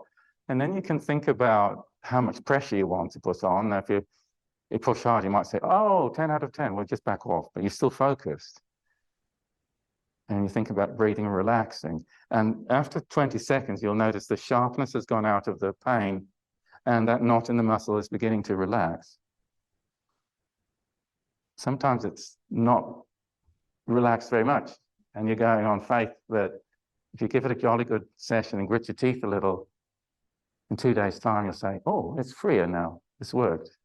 And then you can think about how much pressure you want to put on. Now, if you push hard, you might say, oh, 10 out of 10, well, just back off. But you're still focused. And you think about breathing and relaxing. And after 20 seconds, you'll notice the sharpness has gone out of the pain, and that knot in the muscle is beginning to relax. Sometimes it's not relaxed very much, and you're going on faith that if you give it a jolly good session and grit your teeth a little, in 2 days' time, you'll say, oh, it's freer now. This worked.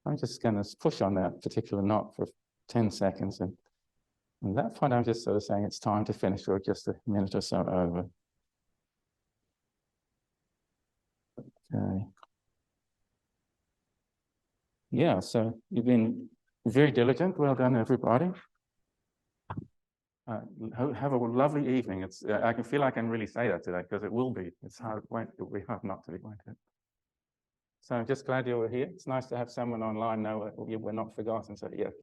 I'm just going to push on that particular knot for 10 seconds. And at that point, I'm just sort of saying it's time to finish, or just a minute or so over. Okay. yeah, so you've been very diligent. Well done, everybody. Have a lovely evening. It's I can feel I can really say that today because it will be. It's hard. It'll be hard not to be, won't it? So I'm just glad you were here. It's nice to have someone online know we're not forgotten. So yeah.